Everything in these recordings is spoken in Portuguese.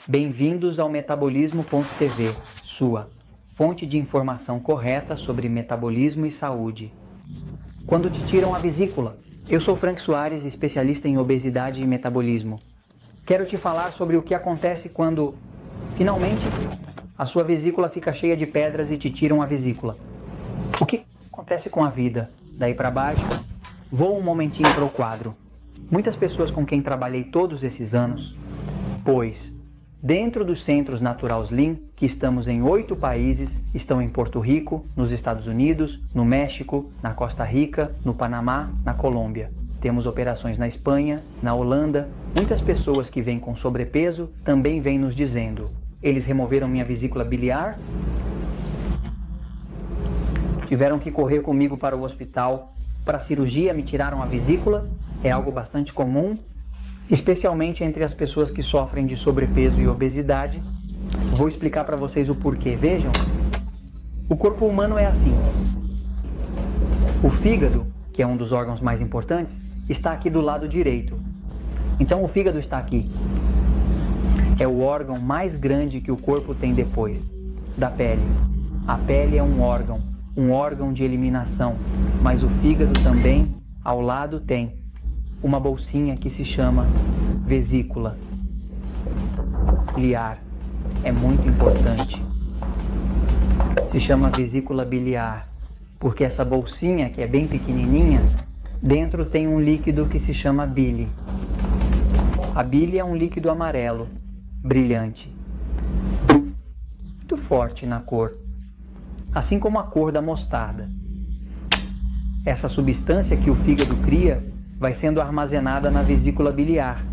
Bem-vindos ao Metabolismo.tv, sua fonte de informação correta sobre metabolismo e saúde. Quando te tiram a vesícula? Eu sou Frank Soares, especialista em obesidade e metabolismo. Quero te falar sobre o que acontece quando, finalmente, a sua vesícula fica cheia de pedras e te tiram a vesícula. O que acontece com a vida? Daí para baixo, vou um momentinho para o quadro. Muitas pessoas com quem trabalhei todos esses anos, pois dentro dos centros Natural Slim, que estamos em 8 países, estão em Porto Rico, nos Estados Unidos, no México, na Costa Rica, no Panamá, na Colômbia. Temos operações na Espanha, na Holanda. Muitas pessoas que vêm com sobrepeso também vêm nos dizendo: eles removeram minha vesícula biliar, tiveram que correr comigo para o hospital para cirurgia, me tiraram a vesícula. É algo bastante comum, especialmente entre as pessoas que sofrem de sobrepeso e obesidade. Vou explicar para vocês o porquê. Vejam, o corpo humano é assim. O fígado, que é um dos órgãos mais importantes, está aqui do lado direito. Então o fígado está aqui. É o órgão mais grande que o corpo tem depois da pele. A pele é um órgão de eliminação, mas o fígado também, ao lado, tem uma bolsinha que se chama vesícula biliar. É muito importante. Se chama vesícula biliar porque essa bolsinha, que é bem pequenininha, dentro tem um líquido que se chama bile. A bile é um líquido amarelo, brilhante, muito forte na cor, assim como a cor da mostarda. Essa substância que o fígado cria vai sendo armazenada na vesícula biliar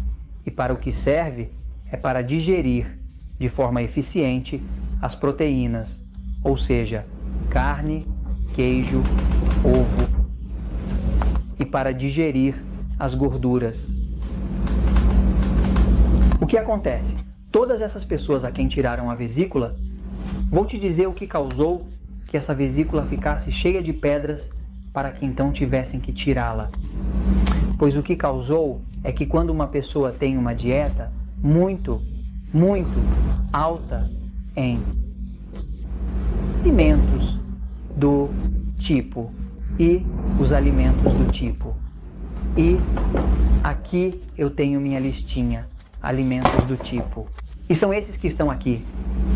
e para o que serve é para digerir de forma eficiente as proteínas, ou seja, carne, queijo, ovo, e para digerir as gorduras. O que acontece? Todas essas pessoas a quem tiraram a vesícula, vou te dizer o que causou que essa vesícula ficasse cheia de pedras para que então tivessem que tirá-la. Pois o que causou é que quando uma pessoa tem uma dieta muito alta em alimentos do tipo e os alimentos do tipo. E aqui eu tenho minha listinha, alimentos do tipo. E são esses que estão aqui.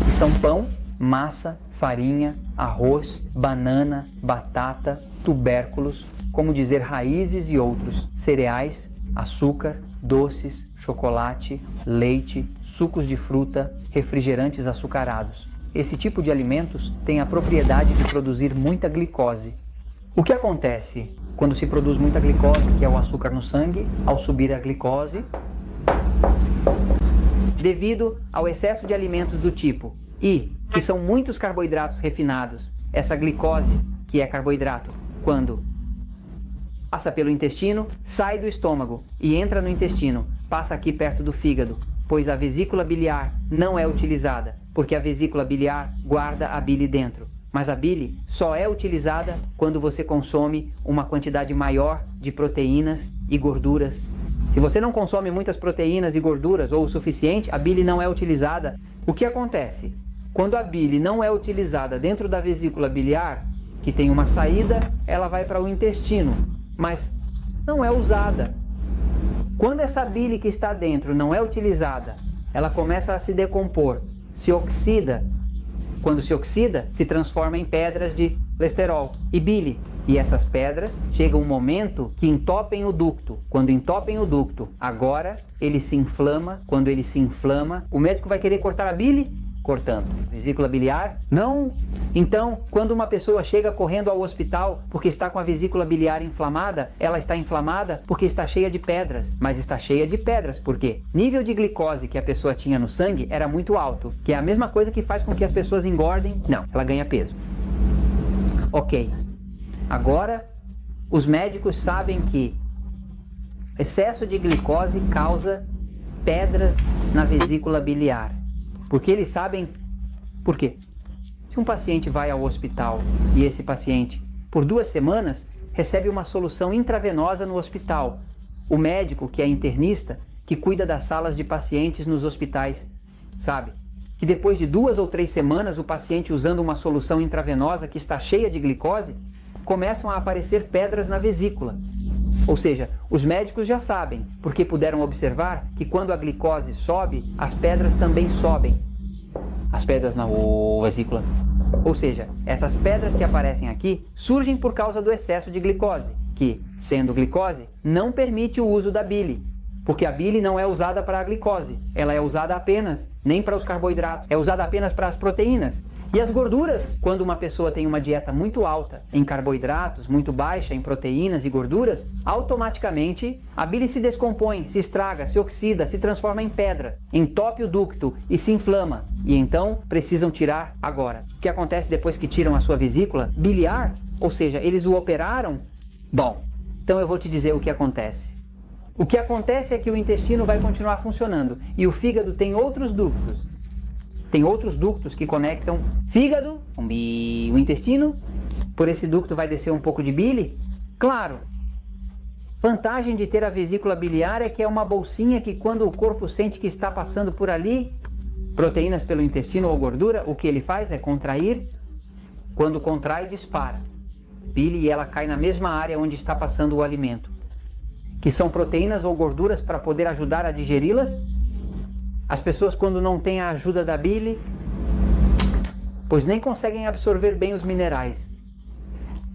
Que são pão, massa, farinha, arroz, banana, batata, tubérculos, como dizer raízes e outros, cereais, açúcar, doces, chocolate, leite, sucos de fruta, refrigerantes açucarados. Esse tipo de alimentos tem a propriedade de produzir muita glicose. O que acontece quando se produz muita glicose, que é o açúcar no sangue? Ao subir a glicose, devido ao excesso de alimentos do tipo e que são muitos carboidratos refinados, essa glicose, que é carboidrato, quando passa pelo intestino, sai do estômago e entra no intestino, passa aqui perto do fígado, pois a vesícula biliar não é utilizada, porque a vesícula biliar guarda a bile dentro. Mas a bile só é utilizada quando você consome uma quantidade maior de proteínas e gorduras. Se você não consome muitas proteínas e gorduras ou o suficiente, a bile não é utilizada. O que acontece? Quando a bile não é utilizada dentro da vesícula biliar, que tem uma saída, ela vai para o intestino, mas não é usada. Quando essa bile que está dentro não é utilizada, ela começa a se decompor, se oxida. Quando se oxida, se transforma em pedras de colesterol e bile. E essas pedras chegam um momento que entopem o ducto. Quando entopem o ducto, agora ele se inflama. Quando ele se inflama, o médico vai querer cortar a bile? Cortando. Vesícula biliar? Não. Então, quando uma pessoa chega correndo ao hospital porque está com a vesícula biliar inflamada, ela está inflamada porque está cheia de pedras. Mas está cheia de pedras porque nível de glicose que a pessoa tinha no sangue era muito alto, que é a mesma coisa que faz com que as pessoas engordem. Não, ela ganha peso. Ok. Agora, os médicos sabem que excesso de glicose causa pedras na vesícula biliar. Porque eles sabem por quê. Se um paciente vai ao hospital e esse paciente, por 2 semanas, recebe uma solução intravenosa no hospital, o médico, que é internista, que cuida das salas de pacientes nos hospitais, sabe? Que depois de 2 ou 3 semanas, o paciente usando uma solução intravenosa que está cheia de glicose, começam a aparecer pedras na vesícula. Ou seja, os médicos já sabem, porque puderam observar que quando a glicose sobe, as pedras também sobem. As pedras na vesícula. Ou seja, essas pedras que aparecem aqui surgem por causa do excesso de glicose, que, sendo glicose, não permite o uso da bile, porque a bile não é usada para a glicose, ela é usada apenas, nem para os carboidratos, é usada apenas para as proteínas. E as gorduras, quando uma pessoa tem uma dieta muito alta em carboidratos, muito baixa em proteínas e gorduras, automaticamente a bile se descompõe, se estraga, se oxida, se transforma em pedra, entope o ducto e se inflama. E então precisam tirar agora. O que acontece depois que tiram a sua vesícula biliar? Ou seja, eles o operaram? Bom, então eu vou te dizer o que acontece. O que acontece é que o intestino vai continuar funcionando e o fígado tem outros ductos. Tem outros ductos que conectam fígado com o intestino. Por esse ducto vai descer um pouco de bile. Claro, vantagem de ter a vesícula biliar é que é uma bolsinha que quando o corpo sente que está passando por ali, proteínas pelo intestino ou gordura, o que ele faz é contrair. Quando contrai, dispara bile e ela cai na mesma área onde está passando o alimento, que são proteínas ou gorduras para poder ajudar a digeri-las. As pessoas, quando não têm a ajuda da bile, pois nem conseguem absorver bem os minerais.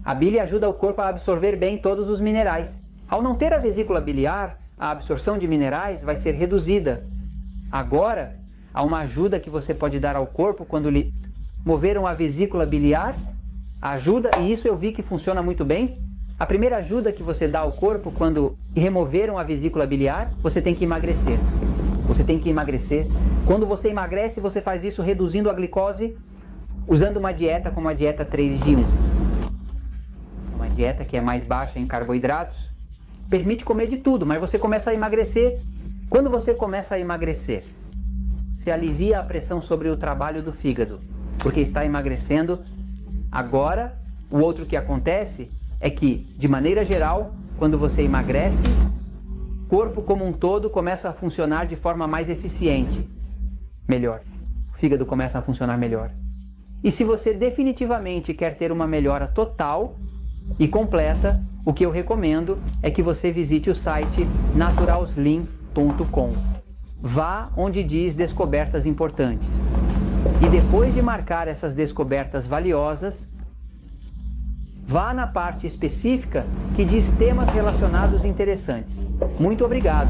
A bile ajuda o corpo a absorver bem todos os minerais. Ao não ter a vesícula biliar, a absorção de minerais vai ser reduzida. Agora, há uma ajuda que você pode dar ao corpo quando lhe moveram a vesícula biliar. A ajuda, e isso eu vi que funciona muito bem. A primeira ajuda que você dá ao corpo quando removeram a vesícula biliar, você tem que emagrecer. Você tem que emagrecer. Quando você emagrece, você faz isso reduzindo a glicose, usando uma dieta como a dieta 3 de 1. Uma dieta que é mais baixa em carboidratos, permite comer de tudo, mas você começa a emagrecer. Quando você começa a emagrecer, você alivia a pressão sobre o trabalho do fígado, porque está emagrecendo. Agora, o outro que acontece é que, de maneira geral, quando você emagrece, o corpo como um todo começa a funcionar de forma mais eficiente, melhor. O fígado começa a funcionar melhor. E se você definitivamente quer ter uma melhora total e completa, o que eu recomendo é que você visite o site naturalslim.com. Vá onde diz descobertas importantes. E depois de marcar essas descobertas valiosas, vá na parte específica que diz temas relacionados interessantes. Muito obrigado.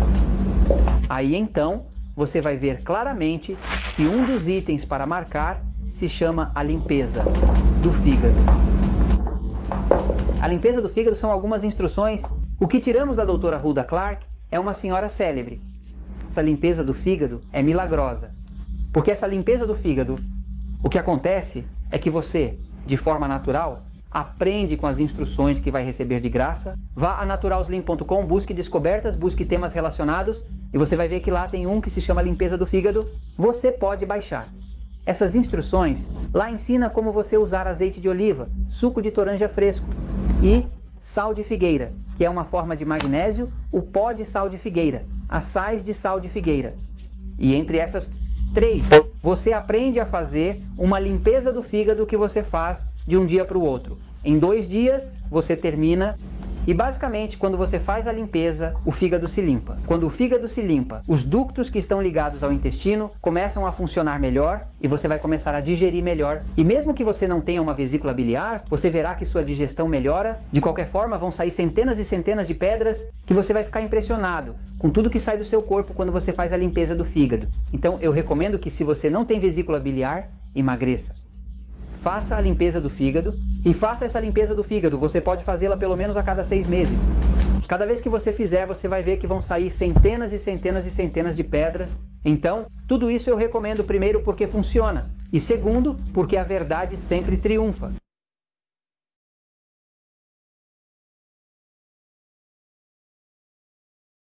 Aí então, você vai ver claramente que um dos itens para marcar se chama a limpeza do fígado. A limpeza do fígado são algumas instruções. O que tiramos da doutora Hulda Clark é uma senhora célebre. Essa limpeza do fígado é milagrosa. Porque essa limpeza do fígado, o que acontece é que você, de forma natural, aprende com as instruções que vai receber de graça. Vá a naturalslim.com, busque descobertas, busque temas relacionados e você vai ver que lá tem um que se chama limpeza do fígado. Você pode baixar. Essas instruções lá ensina como você usar azeite de oliva, suco de toranja fresco e sal de figueira, que é uma forma de magnésio, o pó de sal de figueira, as sais de sal de figueira. E entre essas 3, você aprende a fazer uma limpeza do fígado que você faz de um dia para o outro. Em 2 dias você termina e basicamente quando você faz a limpeza, o fígado se limpa. Quando o fígado se limpa, os ductos que estão ligados ao intestino começam a funcionar melhor e você vai começar a digerir melhor. E mesmo que você não tenha uma vesícula biliar, você verá que sua digestão melhora. De qualquer forma, vão sair centenas e centenas de pedras que você vai ficar impressionado com tudo que sai do seu corpo quando você faz a limpeza do fígado. Então eu recomendo que se você não tem vesícula biliar, emagreça. Faça a limpeza do fígado e faça essa limpeza do fígado. Você pode fazê-la pelo menos a cada 6 meses. Cada vez que você fizer, você vai ver que vão sair centenas e centenas e centenas de pedras. Então, tudo isso eu recomendo primeiro porque funciona e segundo porque a verdade sempre triunfa.